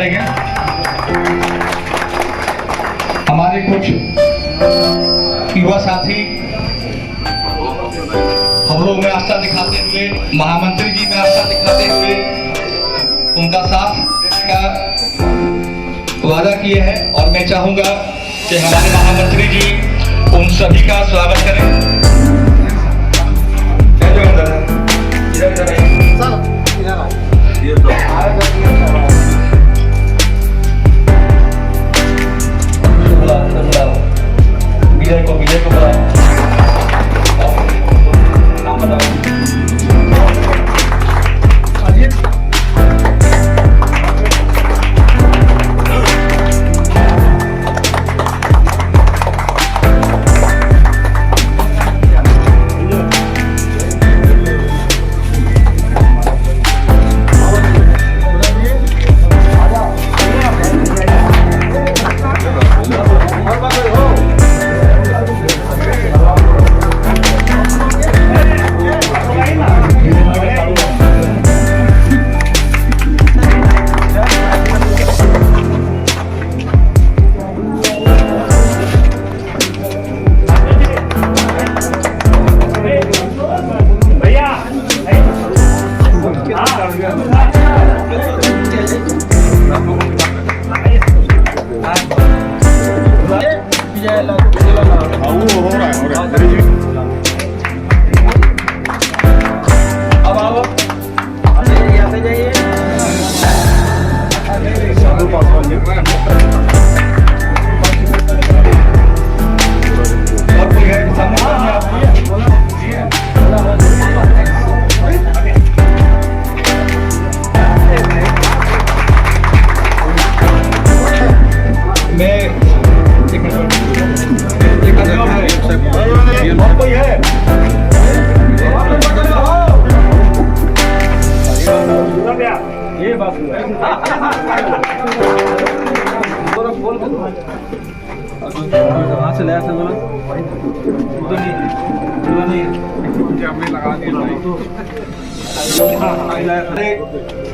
करेंगे। हमारे कुछ युवा साथी हम लोग में आस्था दिखाते हुए, महामंत्री जी में आस्था दिखाते हुए उनका साथ का वादा किए हैं और मैं चाहूंगा कि हमारे महामंत्री जी उन सभी का स्वागत करें। विजय को बुलाओ। नाम बताओ।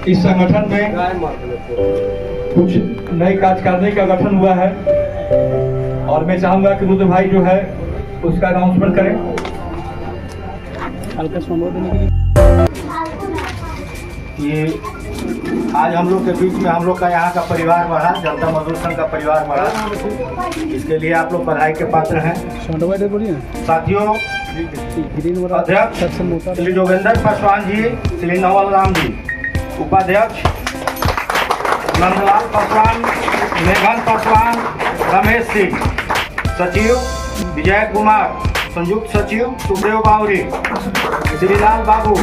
इस संगठन में कुछ नए कार्यकारिणी का गठन हुआ है और मैं चाहूंगा कि रुद्र भाई जो है उसका अनाउंसमेंट करें। ये आज हम लोग के बीच में हम लोग का यहाँ का परिवार बढ़ा, जनता मजदूर संघ का परिवार बढ़ा, इसके लिए आप लोग बधाई के पात्र हैं। साथियों, अध्यक्ष श्री जोगेंद्र पासवान जी, श्री नवल राम जी, उपाध्यक्ष नंदलाल पासवान, मेघन पासवान, रमेश सिंह, सचिव विजय कुमार, संयुक्त सचिव सुखदेव बावरी, श्रीलाल बाबू,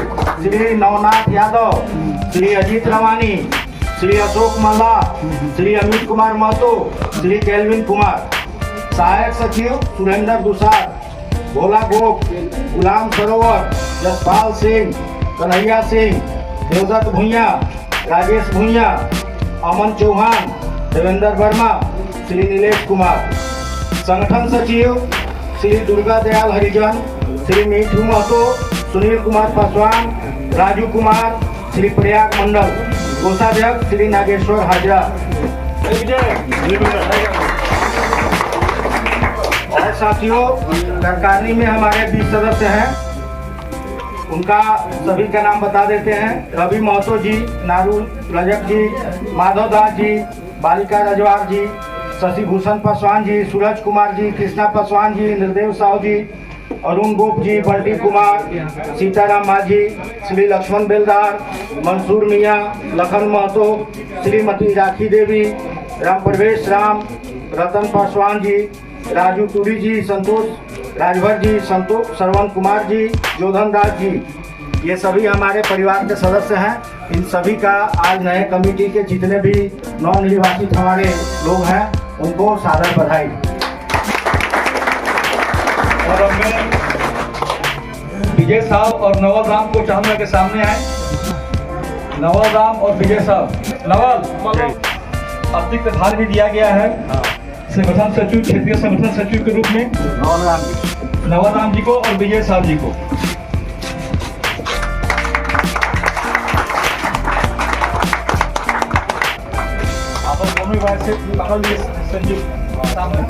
श्री नवनाथ यादव, श्री अजीत रवानी, श्री अशोक मल्ला, श्री अमित कुमार महतो, श्री केल्विन कुमार, सहायक सचिव सुरेंद्र दुसार, भोला गोप, गुलाम सरोवर, जसपाल सिंह, कन्हैया सिंह, देवदत्त भुइया, राजेश भुइया, अमन चौहान, देवेंद्र वर्मा, श्री नीलेश कुमार। संगठन सचिव श्री दुर्गा दयाल हरिजन, श्री मीठू महतो, सुनील कुमार पासवान, राजू कुमार, श्री प्रयाग मंडल। कोषाध्यक्ष श्री नागेश्वर हाजरा। और साथियों, कार्यकारिणी में हमारे 20 सदस्य हैं, उनका सभी का नाम बता देते हैं। रवि महतो जी, नारू रजक जी, माधव दास जी, बालिका रजवार जी, शशि भूषण पासवान जी, सूरज कुमार जी, कृष्णा पासवान जी, निर्देव साहू जी, अरुण गोप जी, बंटी कुमार, सीताराम माझी, श्री लक्ष्मण बेलदार, मंसूर मियाँ, लखन महतो, श्रीमती राखी देवी, राम प्रवेश राम, रतन पासवान जी, राजू टूरी जी, संतोष राजभर जी, संतोष श्रवण कुमार जी, जोधन दास जी, ये सभी हमारे परिवार के सदस्य हैं। इन सभी का आज नए कमेटी के जितने भी नवनिर्वाचित हमारे लोग हैं उनको सादर बधाई। और अब मैं विजय साहब और नवल राम को चाहूंगा के सामने आए। नवल राम और विजय साहब। नवल, अतिरिक्त भार भी दिया गया है संगठन सचिव, क्षेत्रीय संगठन सचिव के रूप में नवल राम जी को और विजय साहब जी को। भी भाई से कमल जी संजीव सामने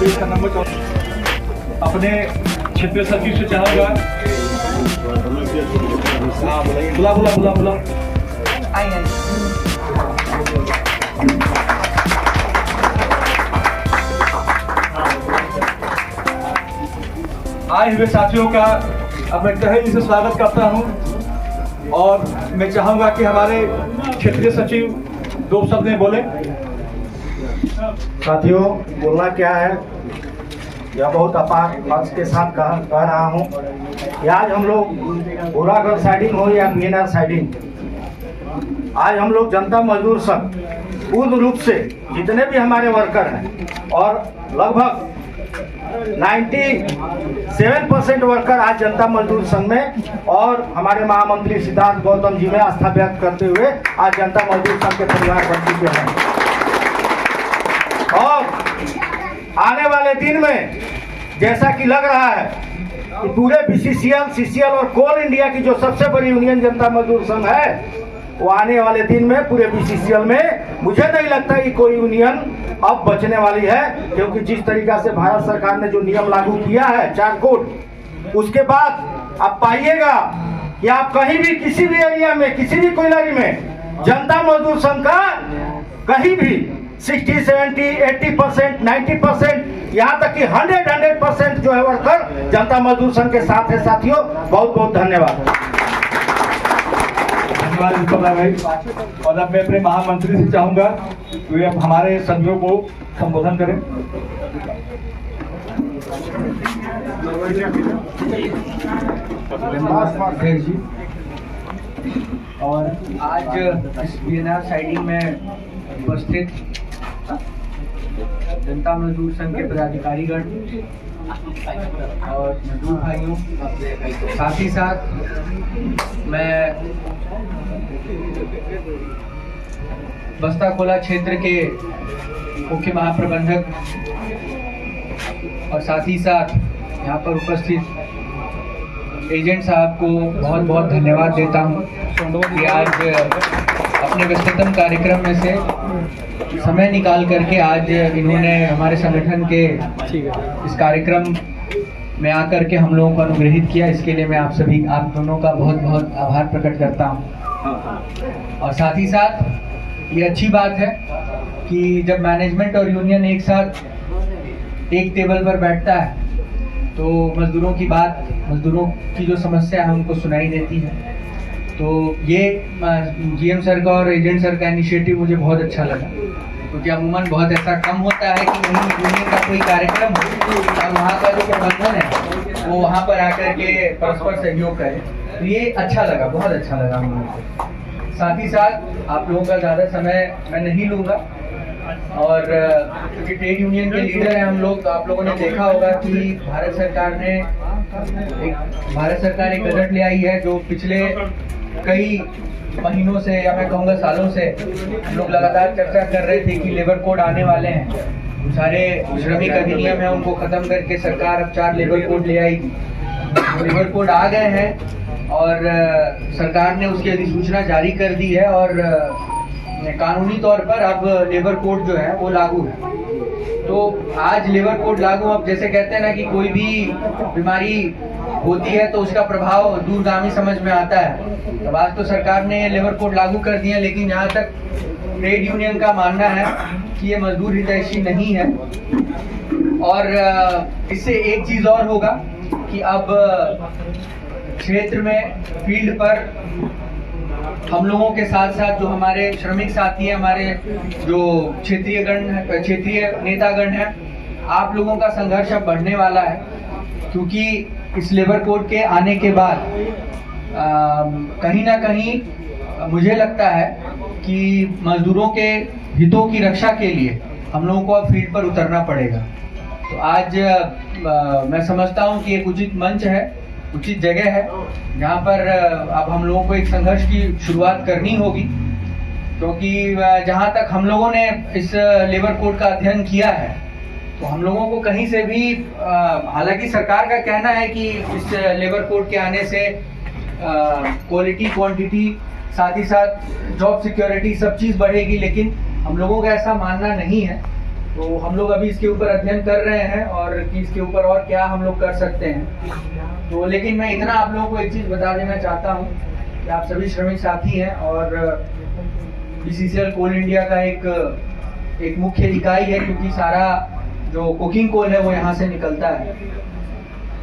इसका नंबर अपने क्षेत्रीय सचिव से चाहूँगा। हाँ बुला बुला बुला बुला आइए आए हुए साथियों का अब मैं तहे दिल से स्वागत करता हूं और मैं चाहूंगा कि हमारे क्षेत्रीय सचिव दो शब्द में बोले। साथियों, बोलना क्या है, यह बहुत अपार हर्ष के साथ कह रहा हूँ कि आज हम लोग बुरागढ़ साइडिंग हो या मीनार साइडिंग, आज हम लोग जनता मजदूर संघ पूर्ण रूप से जितने भी हमारे वर्कर हैं और लगभग 97% वर्कर आज जनता मजदूर संघ में और हमारे महामंत्री सिद्धार्थ गौतम जी में आस्था व्यक्त करते हुए आज जनता मजदूर संघ के परिवार बन चुके हैं। और आने वाले दिन में जैसा कि लग रहा है कि पूरे BCCL, CCL और कोल इंडिया की जो सबसे बड़ी यूनियन जनता मजदूर संघ है, वो आने वाले दिन में पूरे BCCL में मुझे नहीं लगता कि कोई यूनियन अब बचने वाली है, क्योंकि जिस तरीका से भारत सरकार ने जो नियम लागू किया है 4 कोड, उसके बाद आप पाइएगा कि आप कहीं भी किसी भी एरिया में किसी भी कोयलारी में जनता मजदूर संघ का कहीं भी 60, 70, 80%, 90%, यहाँ तक कि 100% जो है वर्कर जनता मजदूर संघ के साथ है। साथियों, बहुत बहुत धन्यवाद। धन्यवाद भाई। और अब मैं अपने महामंत्री से चाहूंगा वे अब हमारे संघियों को संबोधन करें। जी। और आज इस मीनार साइडिंग में उपस्थित जनता मजदूर संघ के पदाधिकारीगण और मजदूर भाइयों, साथ ही साथ मैं बस्ता कोला क्षेत्र के मुख्य महाप्रबंधक और साथ ही साथ यहाँ पर उपस्थित एजेंट साहब को बहुत बहुत धन्यवाद देता हूँ कि आज अपने व्यस्ततम कार्यक्रम में से समय निकाल करके आज इन्होंने हमारे संगठन के इस कार्यक्रम में आकर के हम लोगों को अनुग्रहित किया। इसके लिए मैं आप दोनों का बहुत बहुत आभार प्रकट करता हूँ। और साथ ही साथ ये अच्छी बात है कि जब मैनेजमेंट और यूनियन एक साथ एक टेबल पर बैठता है तो मजदूरों की बात, मजदूरों की जो समस्या है उनको सुनाई देती है। तो ये GM सर का और एजेंट सर का इनिशिएटिव मुझे बहुत अच्छा लगा, क्योंकि अमूमन बहुत ऐसा कम होता है कि कहीं यूनियन का कोई कार्यक्रम हो और वहाँ का जो प्रबंधन है वो वहाँ पर आकर के परस्पर सहयोग करे। तो ये अच्छा लगा, बहुत अच्छा लगा हम लोगों को। साथ ही साथ आप लोगों का ज़्यादा समय मैं नहीं लूँगा और क्योंकि ट्रेड यूनियन के लीडर हैं हम लोग, तो आप लोगों ने देखा होगा कि भारत सरकार एक बजट ले आई है जो पिछले कई महीनों से या मैं कहूँगा सालों से हम लोग लगातार चर्चा कर रहे थे कि लेबर कोड आने वाले हैं। सारे श्रमिक अधिनियम है उनको खत्म करके सरकार अब 4 लेबर कोड ले आई। लेबर कोड आ गए हैं और सरकार ने उसकी अधिसूचना जारी कर दी है और कानूनी तौर पर अब लेबर कोड जो है वो लागू है। तो आज लेबर कोड लागू, अब जैसे कहते हैं ना कि कोई भी बीमारी होती है तो उसका प्रभाव दूरगामी समझ में आता है। अब आज तो सरकार ने लेबर कोड लागू कर दिया, लेकिन जहाँ तक ट्रेड यूनियन का मानना है कि ये मजदूर हितैषी नहीं है। और इससे एक चीज़ और होगा कि अब क्षेत्र में फील्ड पर हम लोगों के साथ साथ जो हमारे श्रमिक साथी हैं, हमारे जो क्षेत्रीय नेतागण हैं, आप लोगों का संघर्ष अब बढ़ने वाला है, क्योंकि इस लेबर कोड के आने के बाद कहीं ना कहीं मुझे लगता है कि मजदूरों के हितों की रक्षा के लिए हम लोगों को अब फील्ड पर उतरना पड़ेगा। तो आज मैं समझता हूँ कि एक उचित मंच है, उचित जगह है जहाँ पर अब हम लोगों को एक संघर्ष की शुरुआत करनी होगी, क्योंकि जहाँ तक हम लोगों ने इस लेबर कोड का अध्ययन किया है तो हम लोगों को कहीं से भी हालांकि सरकार का कहना है कि इस लेबर कोड के आने से क्वालिटी क्वांटिटी साथ ही साथ जॉब सिक्योरिटी सब चीज़ बढ़ेगी, लेकिन हम लोगों का ऐसा मानना नहीं है। तो हम लोग अभी इसके ऊपर अध्ययन कर रहे हैं और कि इसके ऊपर और क्या हम लोग कर सकते हैं। तो लेकिन मैं इतना आप लोगों को एक चीज़ बता देना चाहता हूँ कि आप सभी श्रमिक साथी हैं और BCCL कोल इंडिया का एक मुख्य इकाई है, क्योंकि सारा जो कुकिंग कोल है वो यहाँ से निकलता है।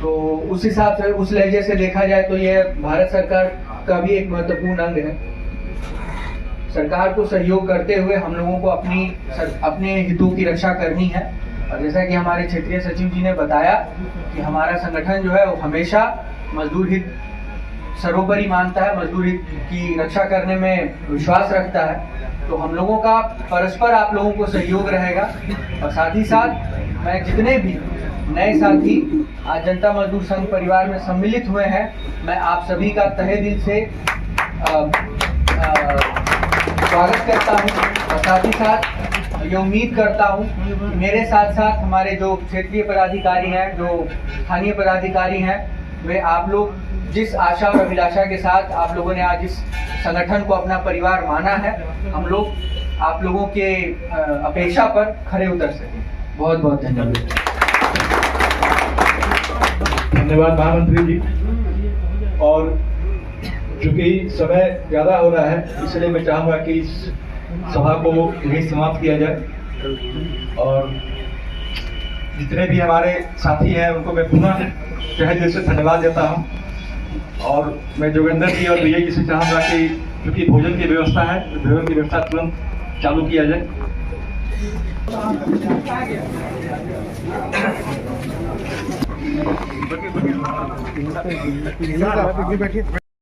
तो उस हिसाब से, उस लहजे से देखा जाए तो ये भारत सरकार का भी एक महत्वपूर्ण अंग है। सरकार को सहयोग करते हुए हम लोगों को अपने हितों की रक्षा करनी है। और जैसा कि हमारे क्षेत्रीय सचिव जी ने बताया कि हमारा संगठन जो है वो हमेशा मजदूर हित सर्वोपरि मानता है, मजदूर हित की रक्षा करने में विश्वास रखता है। तो हम लोगों का परस्पर आप लोगों को सहयोग रहेगा। और साथ ही साथ मैं जितने भी नए साथी आज जनता मजदूर संघ परिवार में सम्मिलित हुए हैं, मैं आप सभी का तहे दिल से स्वागत करता हूं। और साथ ही साथ ये उम्मीद करता हूं कि मेरे साथ साथ हमारे जो क्षेत्रीय पदाधिकारी हैं, जो स्थानीय पदाधिकारी हैं, वे आप लोग जिस आशा और अभिलाषा के साथ आप लोगों ने आज इस संगठन को अपना परिवार माना है, हम लोग आप लोगों के अपेक्षा पर खरे उतर सकें। बहुत बहुत धन्यवाद। धन्यवाद महामंत्री जी। और चूंकि समय ज़्यादा हो रहा है, इसलिए मैं चाहूँगा कि इस सभा को यही समाप्त किया जाए। और जितने भी हमारे साथी हैं उनको मैं पुनः तहे दिल से धन्यवाद देता हूँ। और मैं जोगेंद्र जी और विजय जी से चाहूँगा कि क्योंकि भोजन की व्यवस्था है, तो भोजन की व्यवस्था तुरंत चालू किया जाए।